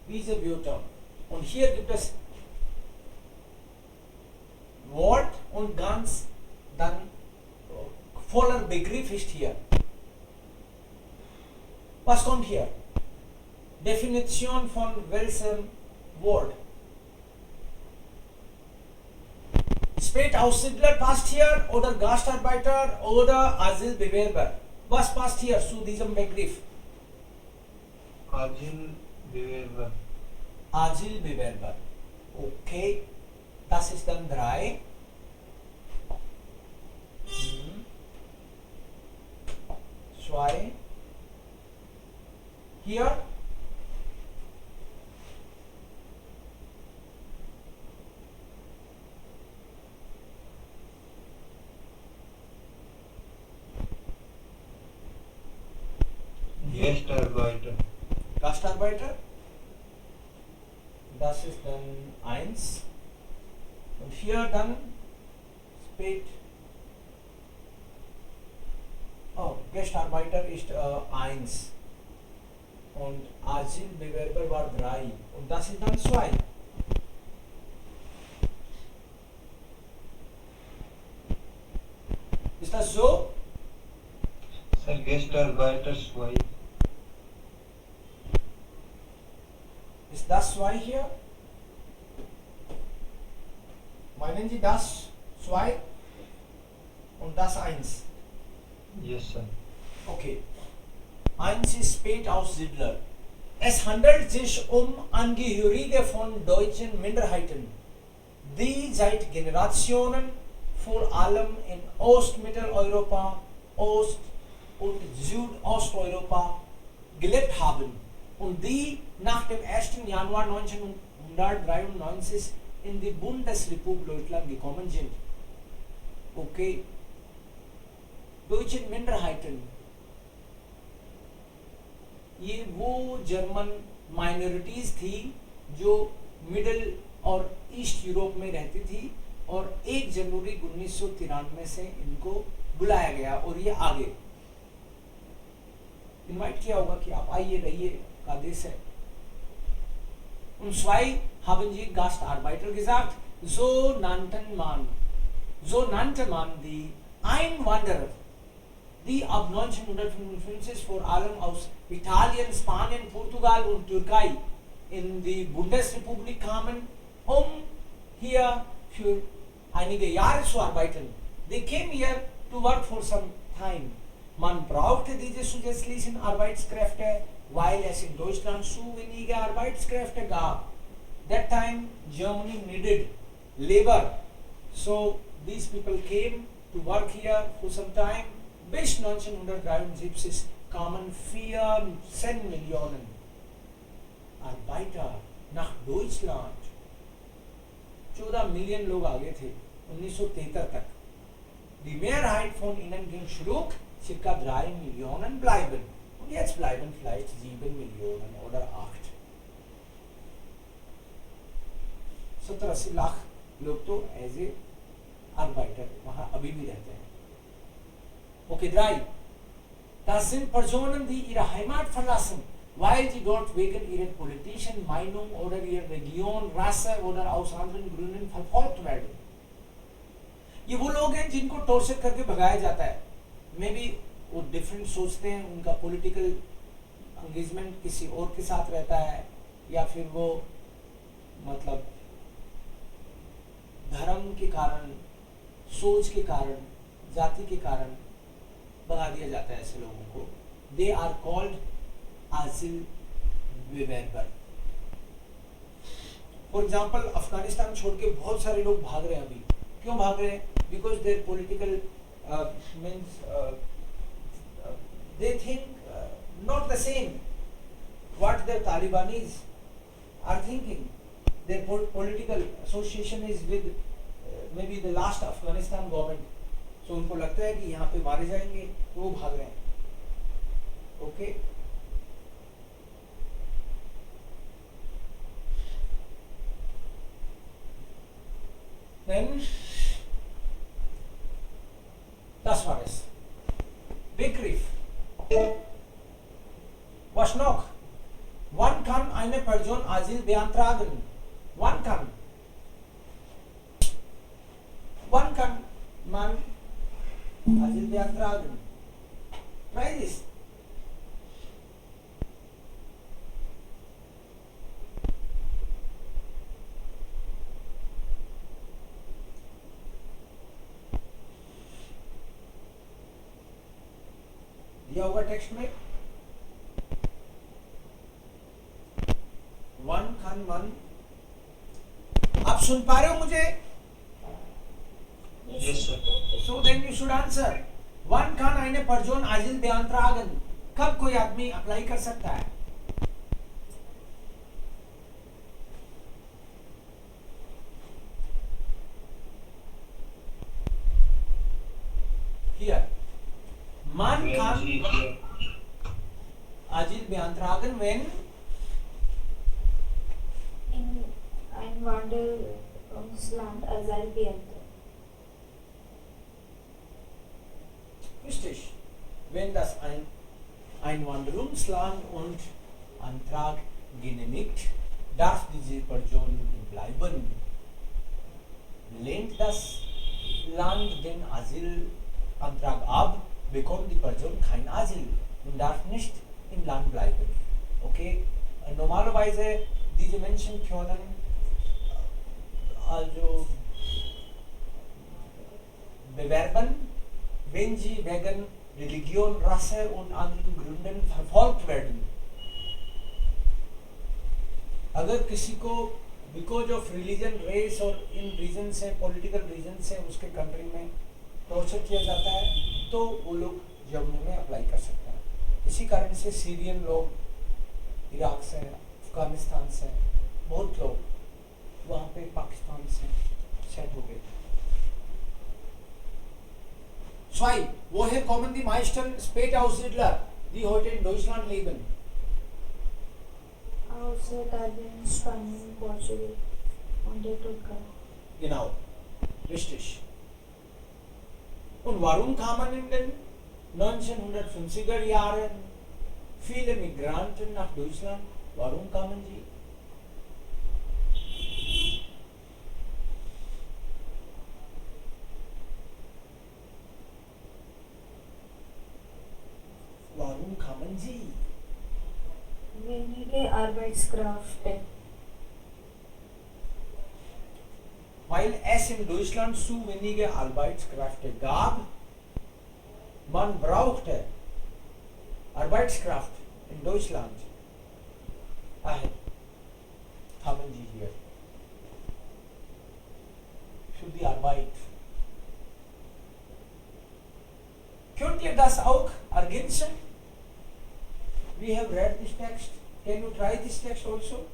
Wiesenbüttel. Und hier gibt es Wort und ganz dann voller Begriff ist hier. Was kommt hier? Definition von welchem Wort? Spätaussiedler passt hier oder Gastarbeiter oder Asylbewerber. Was passt hier zu diesem Begriff? Asylbewerber. Asylbewerber. Okay, das ist dann 3. Zwei. Hier. Gastarbeiter. Gastarbeiter. Das ist dann 1. Und hier dann spät. Oh, Gastarbeiter ist 1. Und Asylbewerber war 3. Und das ist dann 2. Ist das so? Sir, Gastarbeiter 2. Ist das 2 hier? Meinen Sie das 2 und das 1? Yes, sir. Okay. 1 ist Spätaussiedler. Es handelt sich um Angehörige von deutschen Minderheiten, die seit Generationen vor allem in Ostmitteleuropa, Ost- und Südosteuropa gelebt haben und die nach dem 1. Januar 1993 in die Bundesrepublik Deutschland gekommen sind. Okay. Deutsche Minderheiten, ये वो German minorities थी जो middle और east Europe में रहती थी और 1 जनवरी 1993 से इनको बुलाया गया और ये आगे इनवाइट किया होगा कि आप आइए रहिए का देश है. Und zwei haben sie Gastarbeiter gesagt, so nannte man die Einwanderer, die ab 1955 vor allem aus Italien, Spanien, Portugal und Türkei in die Bundesrepublik kamen, um hier für einige Jahre zu arbeiten. They came here to work for some time. Man brauchte diese zusätzlichen Arbeitskräfte, weil es in Deutschland zu wenige Arbeitskräfte gab. That time Germany needed labor. So these people came to work here for some time. Bis 1973 kamen 14 Millionen Arbeiter nach Deutschland. 14 Millionen लोग आ गए थे 1973 तक. Die Mehrheit von ihnen ging zurück, circa 3 Millionen bleiben. Und jetzt bleiben vielleicht 7 Millionen oder 8. 70-80 lakh लोग तो as a Arbeiter वहाँ अभी भी रहते हैं. Okay, 3. Das sind Personen, die ihre Heimat verlassen, weil sie dort wegen ihrer politischen Meinung oder ihrer Religion, Rasse oder aus anderen Gründen verfolgt werden. ये वो लोग हैं जिनको टॉर्चर करके भगाया जाता है. मे बी वो डिफरेंट सोचते हैं, उनका पॉलिटिकल एंगेजमेंट किसी और के साथ रहता है, या फिर वो मतलब धर्म के कारण, सोच के कारण, जाति के कारण भगा दिया जाता है ऐसे लोगों को. They are called Asylbewerber. For example Afghanistan छोड़ के बहुत सारे लोग भाग रहे हैं अभी. क्यों भाग रहे हैं? Because there political means they think not the same what the Talibanis are thinking. Their political association is with maybe the last Afghanistan government. So उनको लगता है कि यहाँ पे मारे जाएंगे तो वो भाग रहे हैं. Okay. Then das war es. Begriff. Was noch? Wann kann eine Person Asyl beantragen? Wann kann man Asyl beantragen? Try this. दिया होगा टेक्स्ट में. One Khan one. आप सुन पा रहे हो मुझे? Yes, sir. So then you should answer. Wann kann eine Person Asyl beantragen? कब कोई आदमी अप्लाई कर सकता है? Here. Man kann Asyl beantragen, wenn In Einwanderungsland Asyl beantragen. Richtig. Wenn das Einwanderungsland und Antrag genehmigt, darf diese Person bleiben. Lehnt das Land den Asylantrag ab, bekommt die Person kein Asyl und darf nicht im Land bleiben. Okay? Normalerweise diese Menschen können also bewerben, wenn sie wegen Religion, Rasse und anderen Gründen verfolgt werden. अगर किसी को because of religion, race और इन reason से, political reason से उसके country में torture किया जाता है तो वो लोग जर्मनी में अप्लाई कर सकते हैं. इसी कारण से सीरियन लोग, इराक से, अफगानिस्तान से बहुत लोग वहाँ पे पाकिस्तान से सेट हो गए. Zwei. Woher kommen die meisten Spätaussiedler, die heute in Deutschland leben? Aus Italien, Spanien, Portugal und der Türkei. Genau. Richtig. Und warum kamen in den 1950er Jahren viele Migranten nach Deutschland? Warum kamen sie? Warum kamen sie? Wenige Arbeitskräfte. Weil es in Deutschland zu wenige Arbeitskräfte gab. Man brauchte Arbeitskraft in Deutschland. Daher kamen sie hier. Für die Arbeit. Könnt ihr das auch ergänzen? We have read this text. Can you try this text also?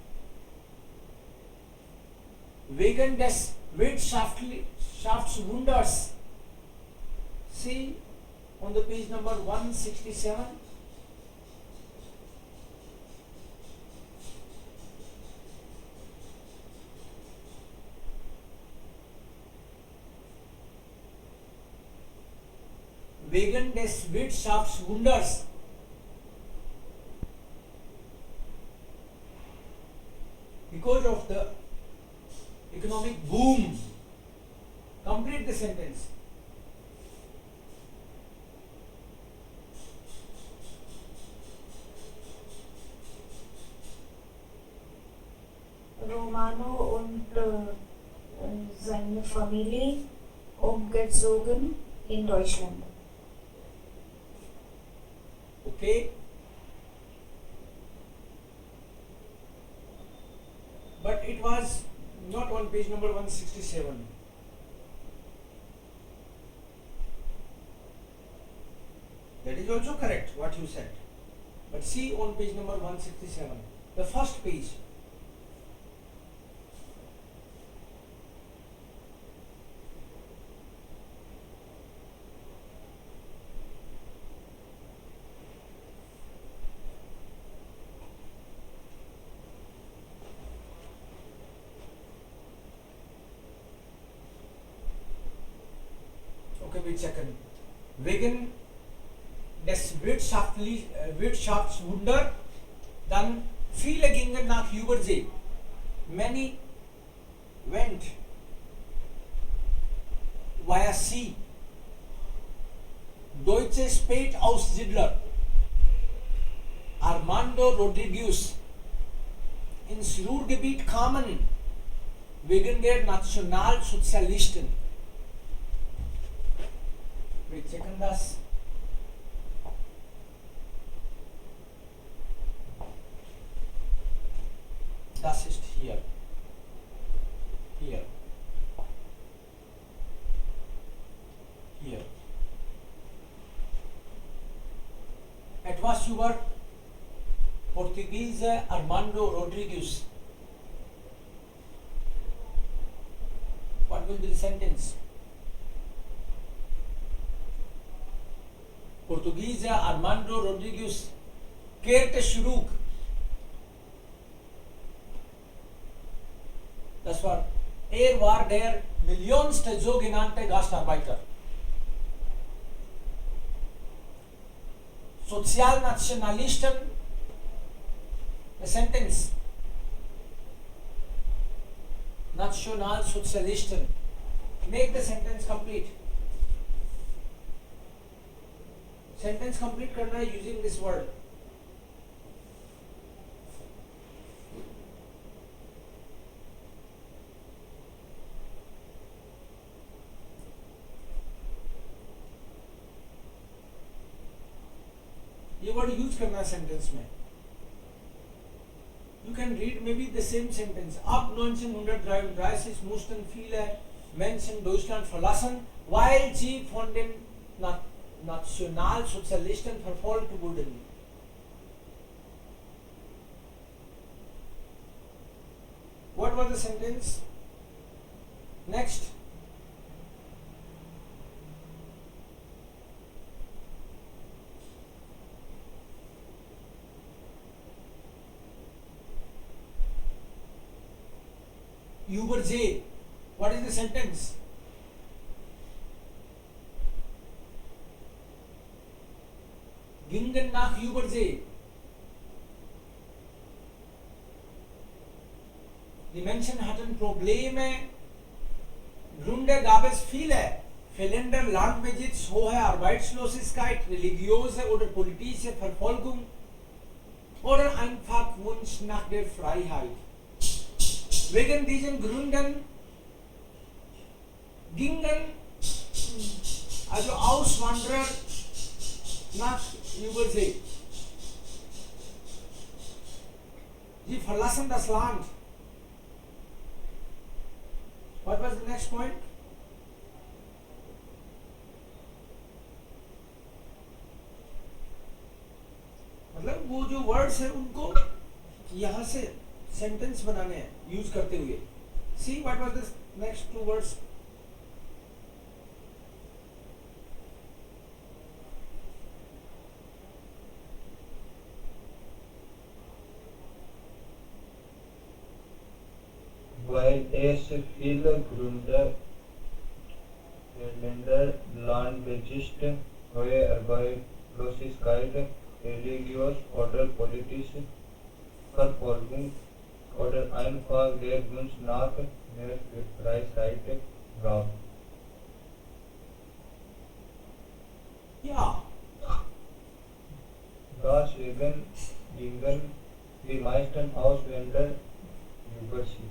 Wegen des Wirtschaftswunders. See on the page number 167. Wegen des Wirtschaftswunders. Because of the economic boom. Complete the sentence. Romano und seine Familie umgezogen in Deutschland. Okay. But it was not on page number 167. That is also correct what you said. But see on page number 167, the first page. Okay, wait a second. Wegen des Wirtschaftswunder, dann Viele gingen nach Übersee. Many went via sea. Deutsche Spätaussiedler Armando Rodriguez ins Ruhrgebiet kamen wegen der Nationalsozialisten. Wir checken das. Das ist hier. Hier. Hier. Etwas über Portugiese Armando Rodriguez. What will be the sentence? Portugiese Armando Rodriguez kehrte zurück. Das war, war der millionste sogenannte Gastarbeiter. Sozialnationalisten, the sentence. Nationalsozialisten. Make the sentence complete. Sentence complete करना है using this word. ये word use करना है sentence में. You can read maybe the same sentence. Ab 1933 mussten viele Menschen Deutschland verlassen, weil sie von den Nationalsozialisten verfolgt wurden. What was the sentence? Next. Übersee. What is the sentence? Gingen nach Übersee. Die Menschen hatten Probleme. Gründe gab es viele. Fehlender Landbesitz, hohe Arbeitslosigkeit, religiöse oder politische Verfolgung oder einfach Wunsch nach der Freiheit. Wegen diesen Gründen gingen also Auswanderer nach Übersee. Sie verlassen das Land. What was the next point? मतलब वो जो words है उनको यहाँ से sentence बनाने हैं use करते हुए. See what was this next two words? Weil es viele Gründe fehlender Landbesitz, hohe Arbeitslosigkeit, religiös oder politische Verfolgung oder einfach der Wunsch nach mehr Freiheit gab. Ja. Deswegen gingen die meisten Ausländer über sie.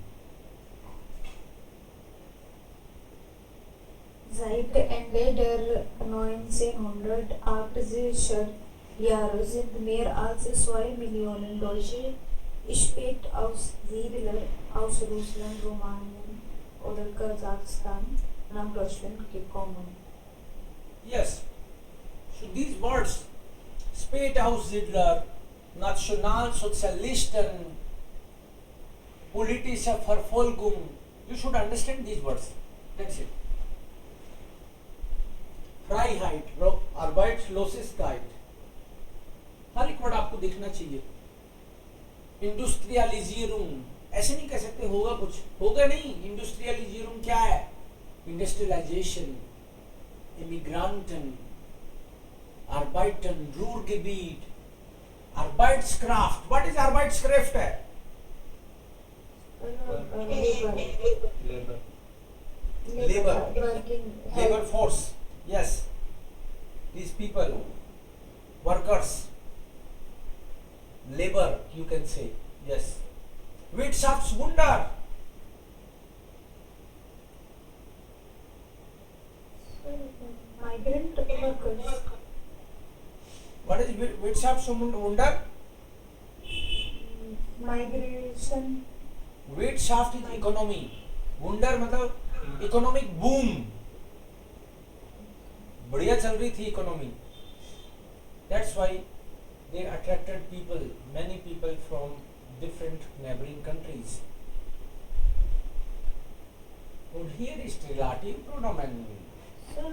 Seit Ende der 1980er Jahre sind mehr als 2 Millionen Deutsche Spätaussiedler aus Russland, Rumänien oder Kasachstan nach Deutschland gekommen. Yes. So these words, Spätaussiedler, Nationalsozialisten, politische Verfolgung, you should understand these words. That's it. Freiheit, Arbeitslosigkeit. हर एक word आपको देखना चाहिए. इंडस्ट्रियलिजीरुम, ऐसे नहीं कह सकते होगा कुछ, होगा नहीं. इंडस्ट्रियलिजीरुम क्या है? इंडस्ट्रियलाइजेशन, इमिग्रांटन, Arbeiten, Ruhrgebiet, Arbeitskraft. What is Arbeitskraft? Labor. Labor. Working. Labor force. Yes. These people, workers, labor, you can say. Yes. Wirtschaftswunder. Migrant workers. What is Wirtschaftswunder? Migration. Wirtschaft is economy. Wunder मतलब economic boom. बढ़िया चल रही थी economy. That's why they attracted people, many people from different neighboring countries. And here is relative pronoun. Sir,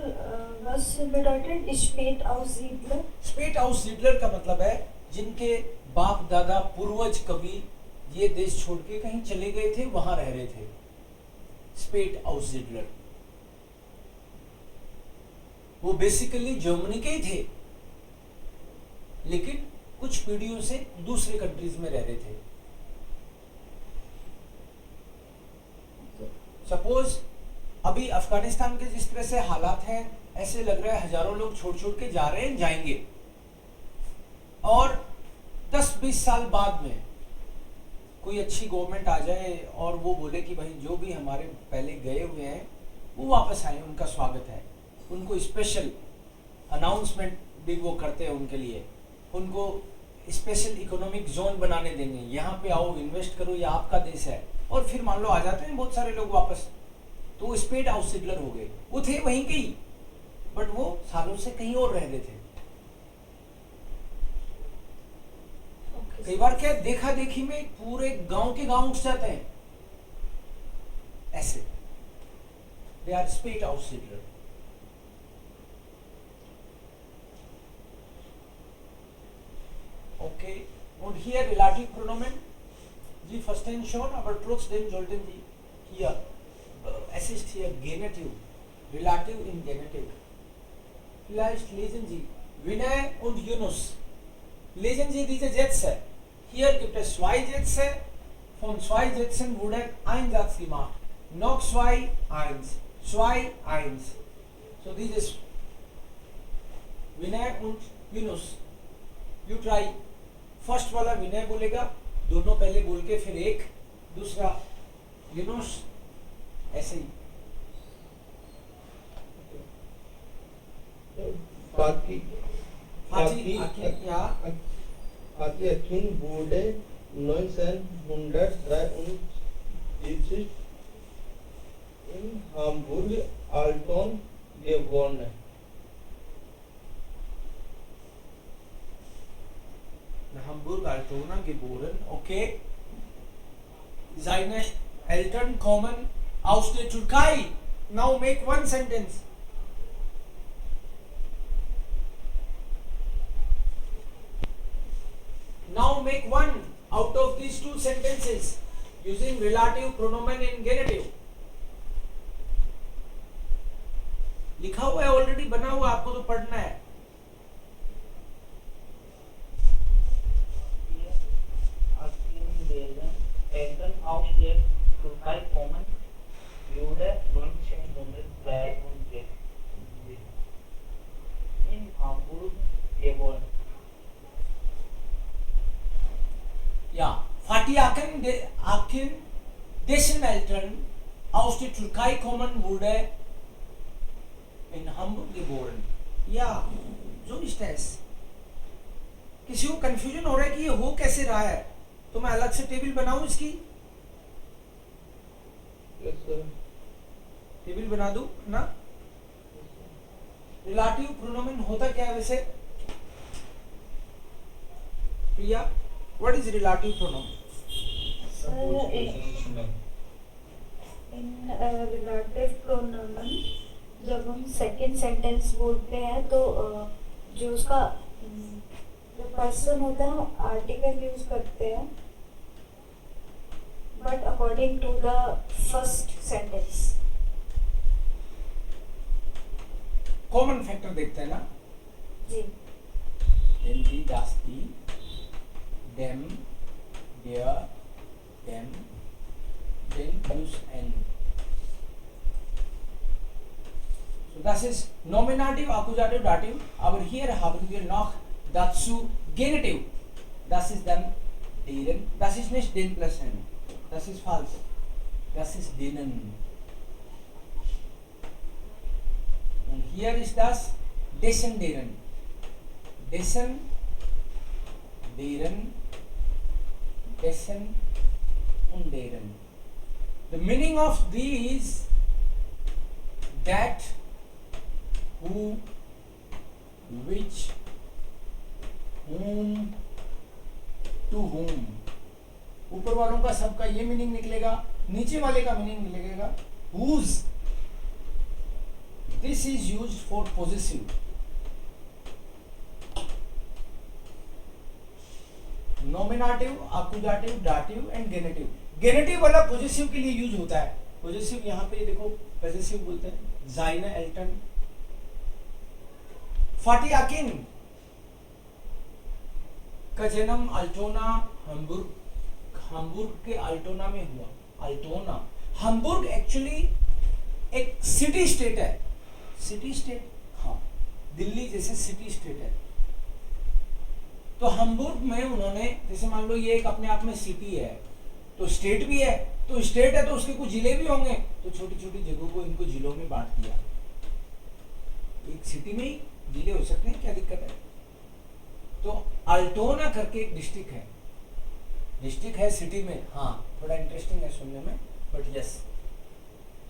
was bedeutet spät Aussiedler? स्पेट आउटसीडलर का मतलब है जिनके बाप दादा पूर्वज कभी ये देश छोड़ के कहीं चले गए थे, वहां रह रहे थे. स्पेट आउटसीडलर वो बेसिकली जर्मनी के ही थे, लेकिन कुछ पीढ़ियों से दूसरे कंट्रीज में रह रहे थे. सपोज अभी अफगानिस्तान के जिस तरह से हालात हैं, ऐसे लग रहा है हजारों लोग छोड़ छोड़ के जा रहे हैं, जाएंगे. और 10-20 साल बाद में कोई अच्छी गवर्नमेंट आ जाए और वो बोले कि भाई जो भी हमारे पहले गए हुए हैं वो वापस आए, उनका स्वागत है. उनको स्पेशल अनाउंसमेंट भी वो करते हैं उनके लिए. उनको स्पेशल इकोनॉमिक जोन बनाने देंगे, यहाँ पे आओ, इन्वेस्ट करो, ये आपका देश है. और फिर मान लो आ जाते हैं बहुत सारे लोग वापस, तो वो स्पेट आउटसीडलर हो गए. वो थे वहीं के ही, बट वो सालों से कहीं और रह रहे थे. कई बार क्या देखा देखी में पूरे गांव के गांव उठ जाते हैं ऐसे. दे आर स्पेट आउटसीडलर. Okay, und hier relative pronomen. Sie verstehen schon, aber trotzdem sollten Sie hier assist hier Genitiv, relative in Genitiv. Vielleicht lesen Sie Vinay und Yunus. Lesen Sie diese Sätze. Hier gibt es zwei Sätze. Von zwei Sätzen wurde ein Satz gemacht. Noch zwei, eins. Zwei, eins. So dieses Vinay und Yunus. You try. First वाला विनय बोलेगा, दोनों पहले बोल के फिर एक, दूसरा यूनुस, ऐसे ही. Fatih ja. Akin wurde 1973 in Hamburg-Altona geboren. Hamburg-Altona geboren, okay. Seine Eltern kommen aus der Türkei. Now make one sentence. Now make one out of these two sentences using relative pronomen in genitive. लिखा हुआ है already, बना हुआ, आपको तो पढ़ना है. Eltern aus der Türkei kommen, wurde 1963 in Hamburg geboren. Ja, Fatih Akin, dessen Eltern aus der Türkei kommen, wurde in Hamburg geboren. Ja, so ist es. किसी को कंफ्यूजन हो रहा है कि ये हो कैसे रहा है, तो मैं अलग से टेबल बनाऊं इसकी. Yes, sir. टेबल बना दूं ना. रिलेटिव प्रोनोमेन होता क्या है वैसे, प्रिया? व्हाट इज रिलेटिव प्रोनोमेन? In relative pronoun जब हम सेकेंड सेंटेंस बोलते हैं तो जो उसका जो पर्सन होता है हम आर्टिकल यूज करते हैं, but according to the first sentence. Common factor देखते हैं ना. जी. Wenn Sie das die dem, der, dem, den plus n. So das ist Nominativ, Akkusativ, Dativ. Aber hier haben wir noch dazu Genitiv. Das ist dann deren. Das ist nicht den plus n. Das ist falsch. Das ist denen. Und hier ist das dessen, deren. Dessen, deren, dessen und deren. The meaning of these, that, who, which, whom, to whom. ऊपर वालों का सबका ये meaning निकलेगा, नीचे वाले का meaning निकलेगा whose. This is used for possessive. Nominative, accusative, dative and genitive. Genitive वाला possessive के लिए यूज होता है. Possessive यहाँ पे देखो possessive बोलते हैं. Seine Eltern. Fatih Akin का जन्म अल्टोना हम्बुर्ग के अल्टोना में हुआ. अल्टोना, हम्बुर्ग एक्चुअली एक सिटी स्टेट है. सिटी स्टेट, हाँ, दिल्ली जैसे सिटी स्टेट है. तो हम्बुर्ग में उन्होंने, जैसे मान लो ये एक अपने आप में सिटी है, तो स्टेट भी है, तो स्टेट है तो उसके कुछ जिले भी होंगे, तो छोटी छोटी जगहों को इनको जिलों में बांट दिया. एक सिटी में ही जिले हो सकते हैं, क्या दिक्कत है. तो अल्टोना करके एक डिस्ट्रिक्ट है. डिस्ट्रिक्ट है सिटी में, हाँ, थोड़ा इंटरेस्टिंग है सुनने में, but yes.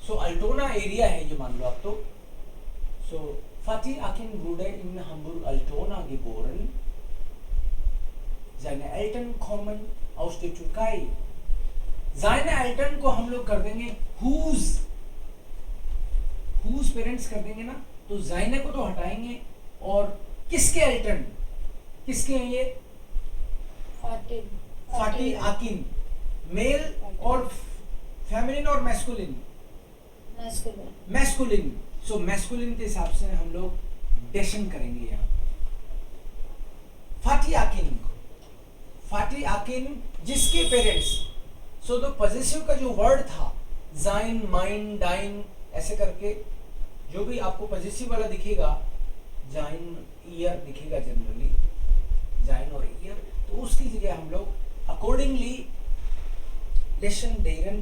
So Altona area है ये, मान लो आप. तो सो Fatih Akin wurde in Hamburg Altona geboren. Seine Eltern kommen aus der Türkei. Seine Eltern को हम लोग कर देंगे whose. whose पेरेंट्स कर देंगे ना, तो seine को तो हटाएंगे और किसके Eltern, किसके हैं ये? Fatih Akin. मेल और फेमिनिन और मैस्कुलिन? मैस्कुलिन. सो मैस्कुलिन के हिसाब से हम लोग डेशन करेंगे यहाँ. फाटी आकिन जिसके पेरेंट्स. सो तो पॉजिटिव का जो वर्ड था जाइन, माइन, डाइन, ऐसे करके जो भी आपको पॉजिटिव वाला दिखेगा, जाइन ईयर दिखेगा जनरली, जाइन और ईयर, तो उसकी जगह हम लोग अकॉर्डिंगली डेशन डेरन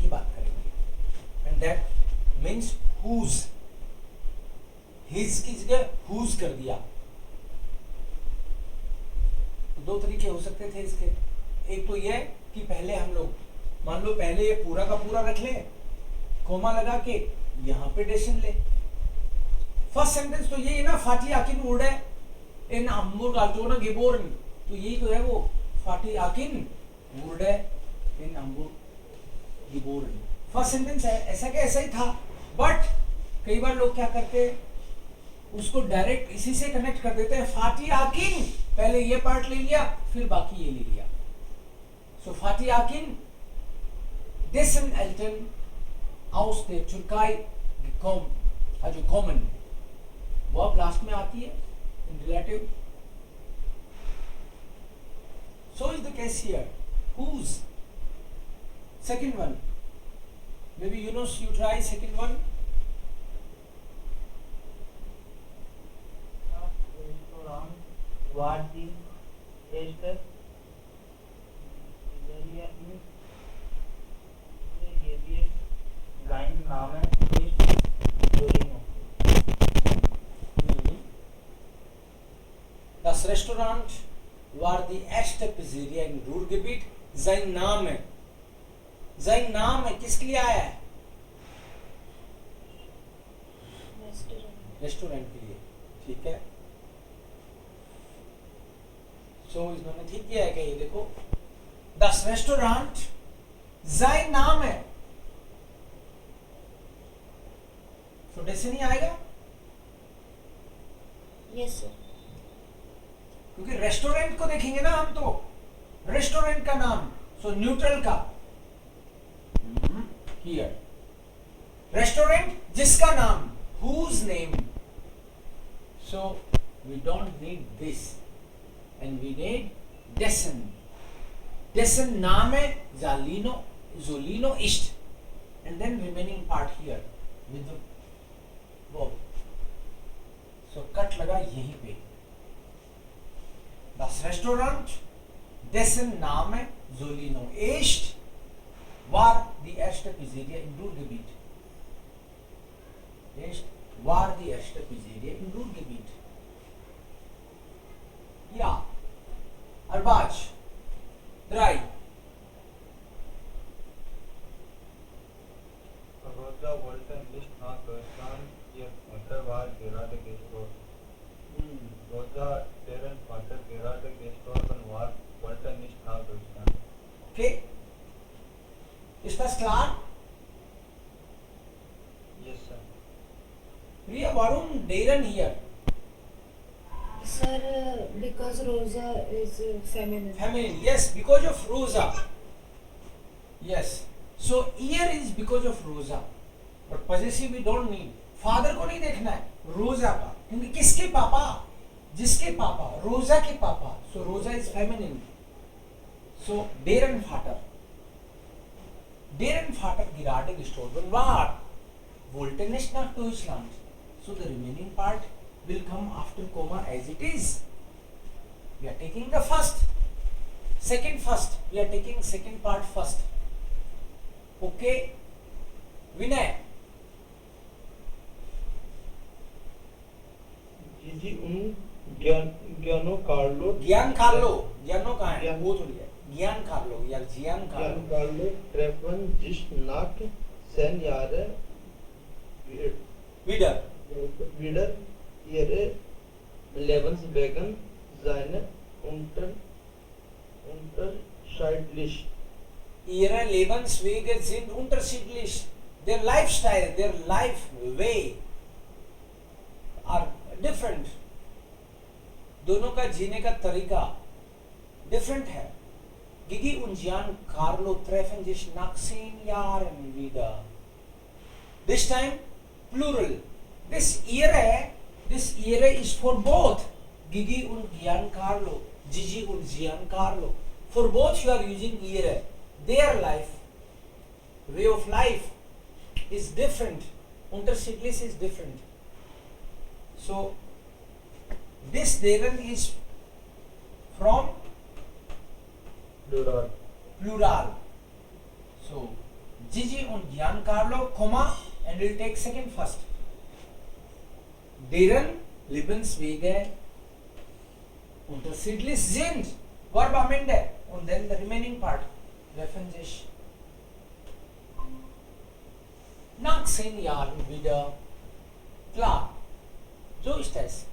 की बात करेंगे. And that means whose. his की जगह whose कर दिया. दो तरीके हो सकते थे इसके. एक तो ये कि पहले हम लोग, मान लो पहले ये पूरा का पूरा रख ले, कोमा लगा के यहाँ पे डेशन ले. फर्स्ट सेंटेंस तो ये ना, Fatih Akin wurde in Hamburg Altona geboren, तो यही तो है वो, Fatih Akin wurde in Hamburg geboren. First sentence है, ऐसा क्या ऐसा ही था. बट कई बार लोग क्या करते हैं, उसको डायरेक्ट इसी से कनेक्ट कर देते हैं. Fatih Akin, पहले ये पार्ट ले लिया, फिर बाकी ये ले लिया. So Fatih Akin, dessen Eltern aus der Türkei gekommen. Verb last में आती है in relative. So is the case here. whose. Second one. Maybe Yunus, you try second one. War die erste Serie in sein Name ist Torino. Das Restaurant war die erste Pizzeria im Ruhrgebiet. Sein Name. sein नाम है, किसके लिए आया है? Restaurant के लिए. ठीक है. सो इन्होंने ठीक किया है कि ये देखो, das Restaurant sein नाम है, तो डेसे नहीं आएगा. Yes sir. क्योंकि रेस्टोरेंट को देखेंगे ना हम, तो रेस्टोरेंट का नाम, सो न्यूट्रल का हियर. रेस्टोरेंट जिसका नाम, whose name. So we don't need this and we need dessen. Dessen Name Zolino ist. And then remaining part here with the verb. So cut लगा यहीं पे. Das Restaurant, dessen Name Zolino ist, war die erste Pizzeria im Ruhrgebiet. Ist war die erste Pizzeria im Ruhrgebiet. Ja. Arbach. 3. Rosa wollte nicht nach Deutschland, ihr Vater war gerade gestorben. Rosa, deren Vater gerade gestorben war, wollte nicht nach Deutschland. Okay. Ist das klar? Yes, sir. Priya, warum deren hier? Sir, because Rosa is feminine. Feminine. Yes, because of Rosa. Yes. So here is because of Rosa. But possessive we don't need. Father को नहीं देखना है, रोजा का. क्योंकि किसके पापा? जिसके पापा, रोजा के पापा. So Rosa is feminine. So deren Vater. Deren Vater gerade gestorben war. Wollte nicht nach Deutschland. So the remaining part will come after comma as it is. We are taking the first. Second first. We are taking second part first. Okay. Vinay. जी उन Giancarlo Giancarlo कहाँ है? Gian- वो थोड़ी है. Giancarlo या Giancarlo. Giancarlo treffen sich nach 10 Jahren Wieder. wieder ihre Lebenswegen seine unterschiedlich. Ihre Lebenswege sind unterschiedlich. Their lifestyle, their life way are different. दोनों का जीने का तरीका different है. Gigi und Giancarlo treffen sich nach 10 Jahren wieder. This time plural. This ihre is for both. Gigi und Giancarlo. Gigi und Giancarlo. For both you are using ihre. Their life, way of life is different. Unterschiedlich is different. So this deren is from plural. So Gigi und Giancarlo, comma, and we'll take second first. Deren Lebenswege unterschiedlich sind. Verb am Ende. Und then the remaining part. Treffen sich nach 10 Jahren wieder. Klar. So ist es.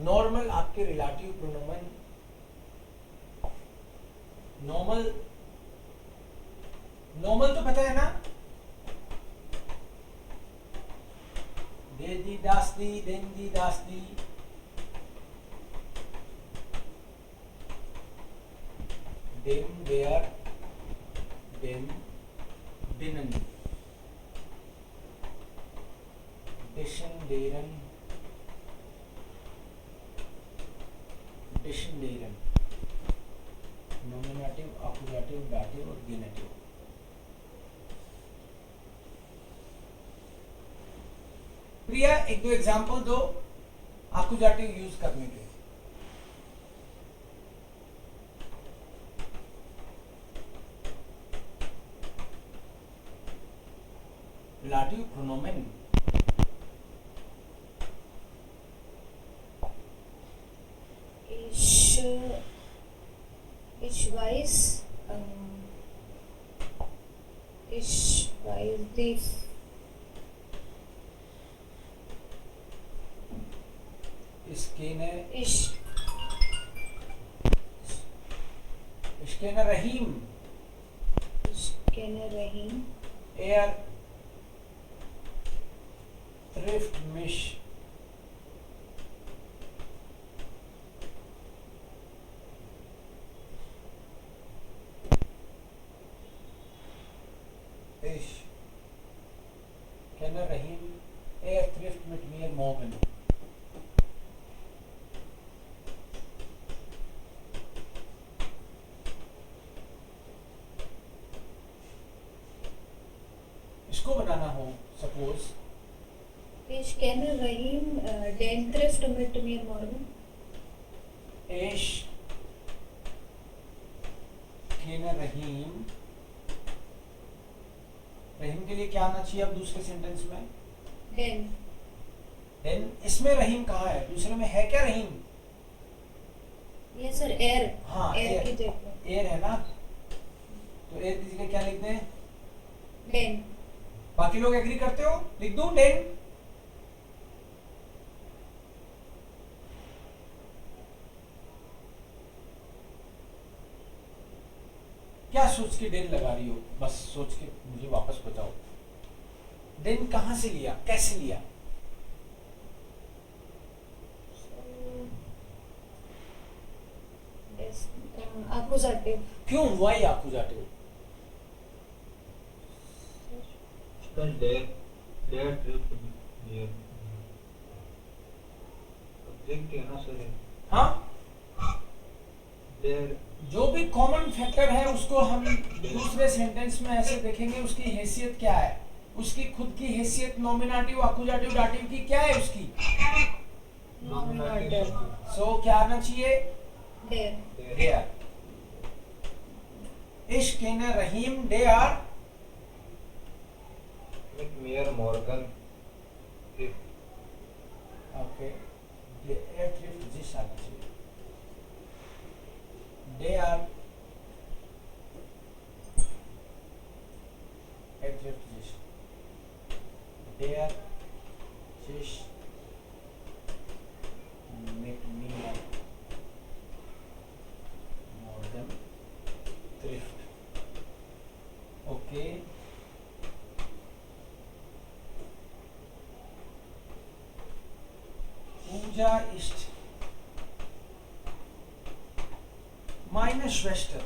Normal आपके relative pronoun. Normal तो पता है ना? They, das, die, den, die, das, die. Dem, der, dem, denen. Dessen, deren. Dessen, deren. Nominative, accusative, dative और genative. प्रिया एक दो example दो accusative use करने के. Relative pronomen. Ich weiß die Ich kenne Rahim. Er trifft mich. Ich kenne Rahim. Er trifft mit mir morgen. बनाना हो suppose, Ich kenne Rahim, den trifft mit mir morgen. एश केने रहीम, रहीम के लिए क्या आना चाहिए अब दूसरे सेंटेंस में? Den. देन इसमें रहीम कहाँ है? दूसरे में है क्या रहीम? Yes sir, air. हाँ, air air. की जगह. एयर है ना, तो एयर की जगह क्या लिखते हैं? Den. बाकी लोग एग्री करते हो? लिख दूं डेन? क्या सोच के डेन लगा रही हो? बस सोच के मुझे वापस बताओ, डेन कहां से लिया, कैसे लिया? Yes. Accusative. क्यों why accusative? Sir, their trip near. Object है ना सर? हाँ, Their जो भी कॉमन फैक्टर है उसको हम दूसरे सेंटेंस में ऐसे देखेंगे, उसकी हैसियत क्या है, उसकी खुद की हैसियत नॉमिनेटिव, एक्यूजेटिव, डाटिव की क्या है उसकी? Nominative. सो क्या आना चाहिए? There. देयर। इश्क केने Rahim there with mere Morgan trip. Okay, there thrift जिस आना चाहिए, देयर थ्रिफ्ट जिस, देयर जिस make me Morgan thrift. Okay. Pooja ist meine Schwester.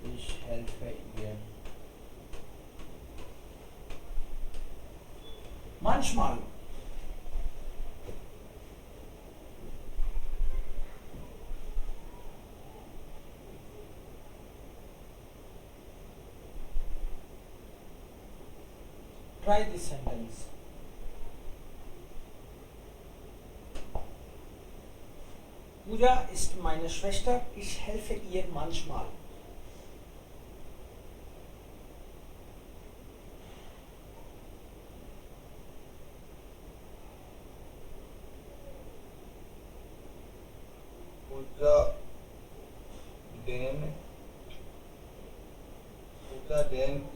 Ich helfe ihr. Manchmal. Try this sentence. Pooja ist meine Schwester. Ich helfe ihr manchmal. Pooja then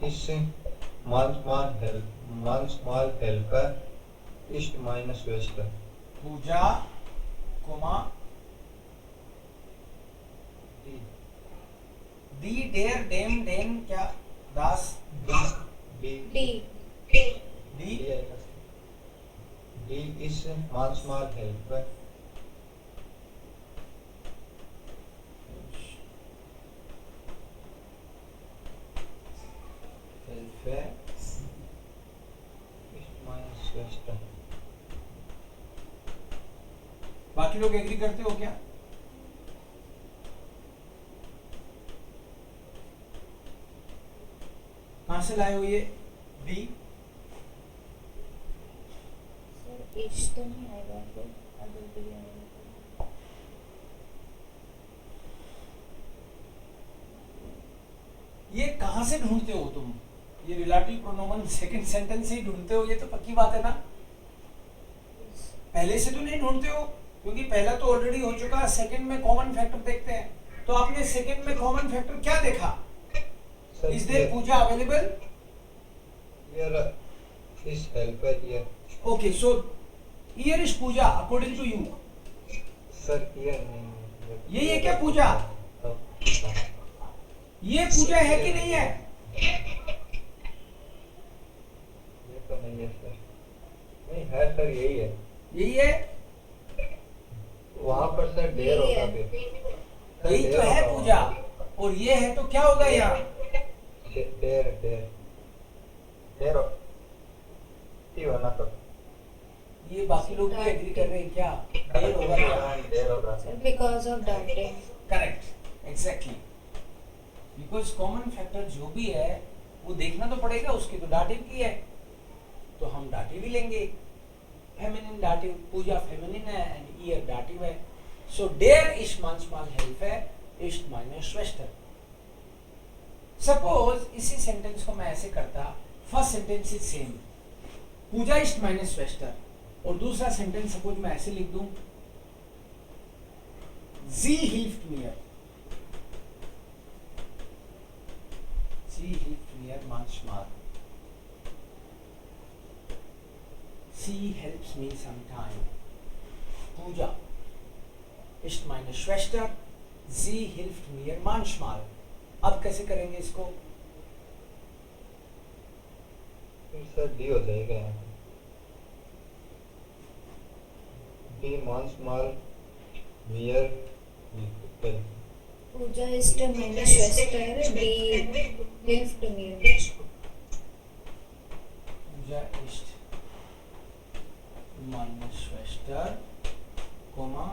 is manchmal helper ist meine Schwester. Pooja, Komma, die, der, dem, den, क्या, das, Die D. die, ist manchmal helper. Hilfe, Ist meine Schwester. बाकी लोग agree करते हो क्या? कहां से लाए हो ये डी? सर इश तो नहीं आएगा, फिर अगर डी आएगा ये कहां से ढूंढते हो तुम? ये रिलेटिव प्रोनोमन सेकंड सेंटेंस से ही ढूंढते हो, ये तो पक्की बात है ना? पहले से तो नहीं ढूंढते हो, क्योंकि पहला तो ऑलरेडी हो चुका है, सेकंड में कॉमन फैक्टर देखते हैं। तो आपने सेकंड में कॉमन फैक्टर क्या देखा? Is there Pooja available? Here is helper here. Okay, so here is Pooja according to you. Sir here नहीं। यही है क्या पूजा? ये पूजा है कि नहीं है? ये तो नहीं है सर। नहीं है सर, यही है। यही है? वहाँ पर सर डेर यही होगा है। फिर। सर, यही तो डेर है होगा पूजा, वहाँ। और ये है तो क्या होगा यहाँ? डेर डेर डेर हो- ये होना तो। ये बाकी लोग भी एग्री कर रहे हैं क्या? देर होगा क्या? देर होगा Sir, because of darting. Correct, exactly, because common factor जो भी है वो देखना तो पड़ेगा, उसकी तो डाटिव की है तो हम डाटिव ही लेंगे, फेमिनिन डाटिव, पूजा फेमिनिन है एंड ईयर डाटिव है, सो डेयर इस्ट manchmal Hilfe ist meine Schwester. Suppose इसी सेंटेंस को मैं ऐसे करता, first sentence is same, Puja इस्ट meine Schwester, और दूसरा सेंटेंस सपोज मैं ऐसे लिख दूं, sie hilft mir, sie hilft mir manchmal, sie helps me sometime, पूजा ist meine Schwester, sie hilft mir manchmal. अब कैसे करेंगे इसको? सर डी हो जाएगा यहाँ पे, D manchmal mir hilft. Pooja ist meine Schwester, die hilft mir. Pooja ist meine Schwester, Komma,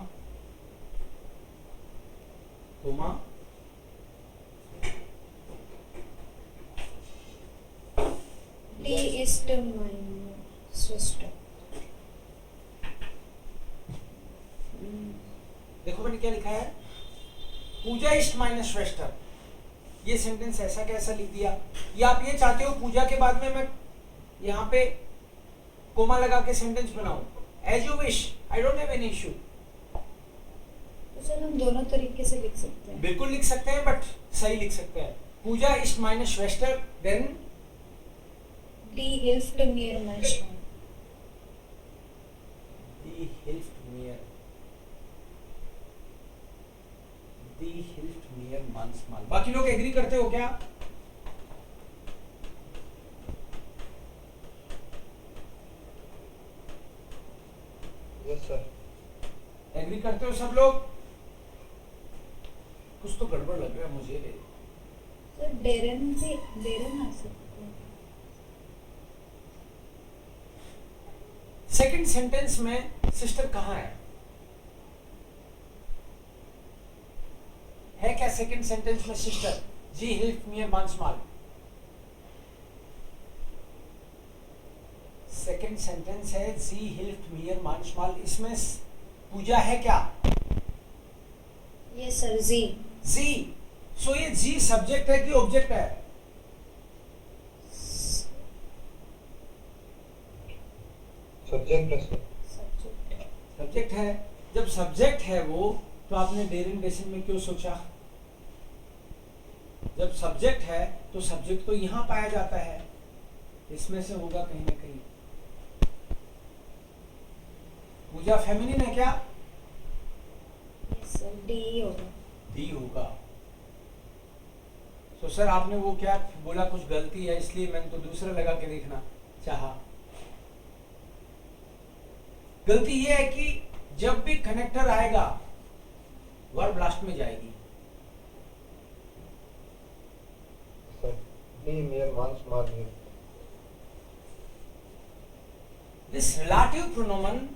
Die ist meine Schwester. देखो मैंने क्या लिखा है, पूजा इस्ट माइनस श्वेस्टर, ये सेंटेंस ऐसा कैसा लिख दिया, या आप ये चाहते हो पूजा के बाद में मैं यहाँ पे कोमा लगा के सेंटेंस बनाऊं, as you wish, I don't have any issue, तो सर हम दोनों तरीके से लिख सकते हैं. बिल्कुल लिख सकते हैं, बट सही लिख सकते हैं, पूजा इस्ट माइनस श्वेस्टर, then Die hilft mir manchmal. die hilft mir, die hilft mir manchmal. बाकी लोग एग्री करते हो क्या? Yes sir. एग्री करते हो सब लोग? कुछ तो गड़बड़ लग रहा है मुझे. सर डेरन से डेरन आ सकते हैं. सेकंड सेंटेंस में सिस्टर कहाँ है क्या सेकंड सेंटेंस में सिस्टर? जी हिल्फ mir manchmal. सेकंड सेंटेंस है जी हिल्फ mir manchmal, इसमें पूजा है क्या? ये सर जी. जी, सो ये जी सब्जेक्ट है कि ऑब्जेक्ट है? सब्जेक्ट है सर. सब्जेक्ट. सब्जेक्ट है. जब सब्जेक्ट है वो, तो आपने डेरिवेशन में क्यों सोचा? जब सब्जेक्ट है तो सब्जेक्ट तो यहाँ पाया जाता है, इसमें से होगा कहीं ना कहीं. पूजा फेमिनिन है क्या? यस सर डी होगा. डी होगा. तो सर आपने वो क्या बोला, कुछ गलती है इसलिए मैंने तो दूसरा लगा के देखना चाहा. गलती ये है कि जब भी कनेक्टर आएगा वर्ड ब्लास्ट में जाएगी. Sir D mir manchmal hilft. This relative pronoun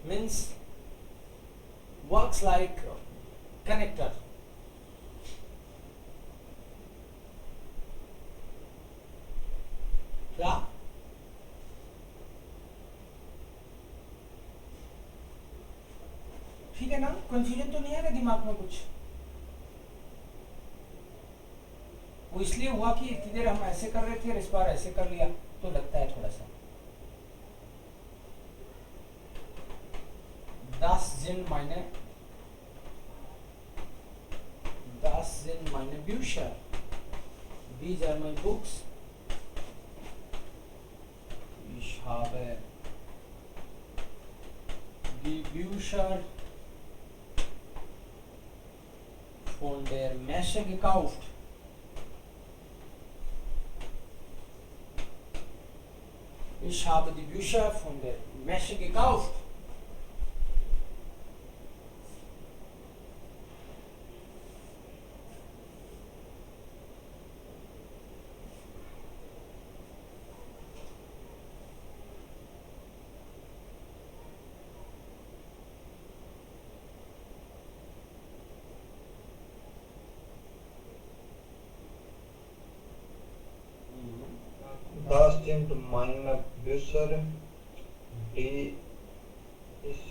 means works like connector. क्या? ठीक है ना? कंफ्यूजन तो नहीं है ना दिमाग में कुछ? वो इसलिए हुआ कि इतनी देर हम ऐसे कर रहे थे और इस बार ऐसे कर लिया तो लगता है थोड़ा सा. Das sind meine Bücher. These are my books. Ich habe die Bücher von der Messe gekauft. Ich habe die Bücher von der Messe gekauft. sind meine Bücher, die ich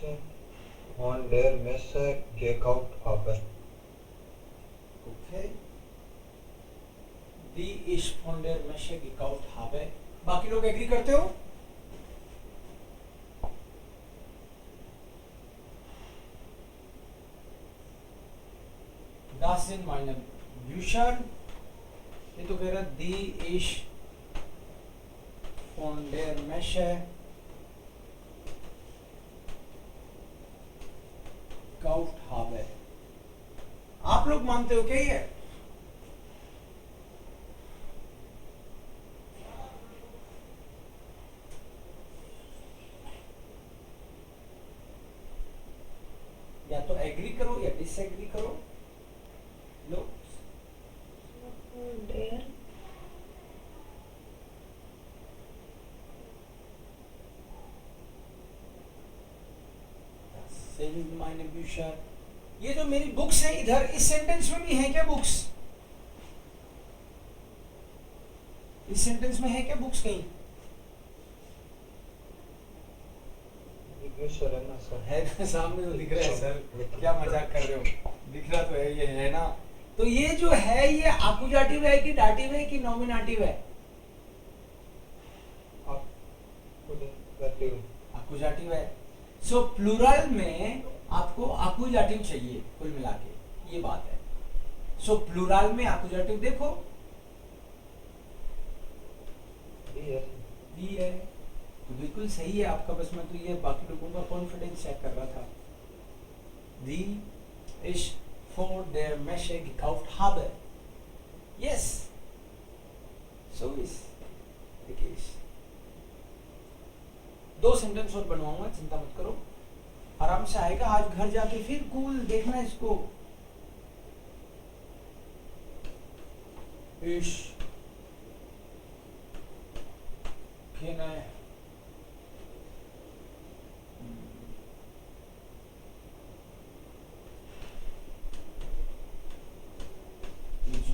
von der Messe gekauft habe. Okay. Die ich von der Messe gekauft habe. बाकी लोग agree करते हो? Das sind meine Bücher. ये तो कह रहा die ich von der Messe gekauft habe. आप लोग मानते हो क्या ये? या तो एग्री करो या डिसएग्री करो. लो There. sind meine Bücher. ये जो मेरी बुक्स है इधर इस सेंटेंस में भी है क्या बुक्स? इस सेंटेंस में है क्या बुक्स कहीं? Bücher है ना सर. है ना, सामने तो दिख रहा है सर. क्या मजाक कर रहे हो? दिख रहा तो है, ये है ना. तो ये जो है ये आकुजाटिव है कि डाटिव है कि नॉमिनेटिव है? आकुजाटिव है. सो प्लूरल में आपको आकुजाटिव चाहिए कुल मिला के, ये बात है. सो प्लूरल में आकुजाटिव देखो दी है तो बिल्कुल सही है आपका. बस मैं तो ये बाकी लोगों का कॉन्फिडेंस चेक कर रहा था. दी ich vor der Messe gekauft habe. Yes. So ist the case. 2 sentence और बनवाऊंगा, चिंता मत करो, आराम से आएगा. आज घर जाके फिर कूल देखना इसको. Ich kenne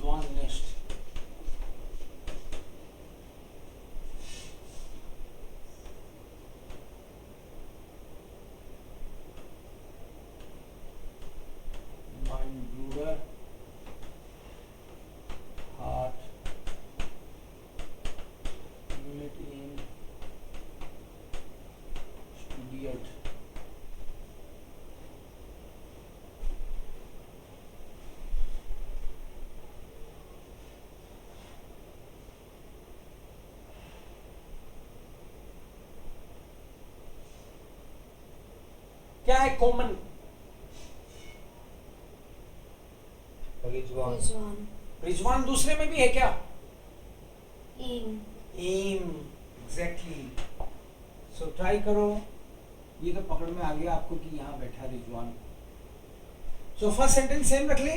Juan nicht. Mein Bruder hat mit ihm studiert. क्या है कॉमन? रिजवान. Rizwan. रिजवान दूसरे में भी है क्या? In. Um. Exactly. So try करो. ये तो पकड़ में आ गया आपको कि यहाँ बैठा Rizwan. So first sentence same रख ले.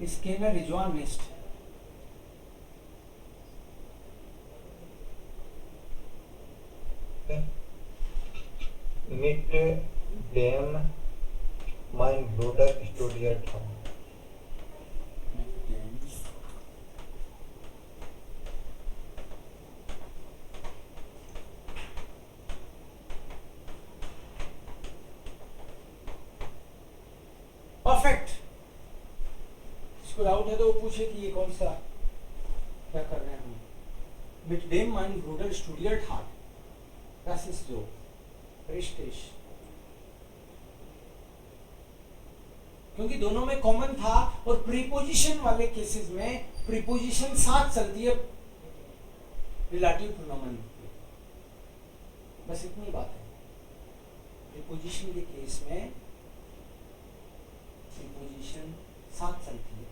इसके में Rizwan next. Mit dem mein Bruder studiert hat. Perfect. इसको डाउट है तो वो पूछे कि ये कौन सा क्या कर रहे हैं हम. Mit dem mein Bruder studiert hat. Das ist so. Richtig. क्योंकि दोनों में कॉमन था और प्रीपोजिशन वाले केसेस में प्रीपोजिशन साथ चलती है रिलेटिव प्रोनोमेन. बस इतनी बात है. प्रीपोजिशन के केस में प्रीपोजिशन साथ चलती है.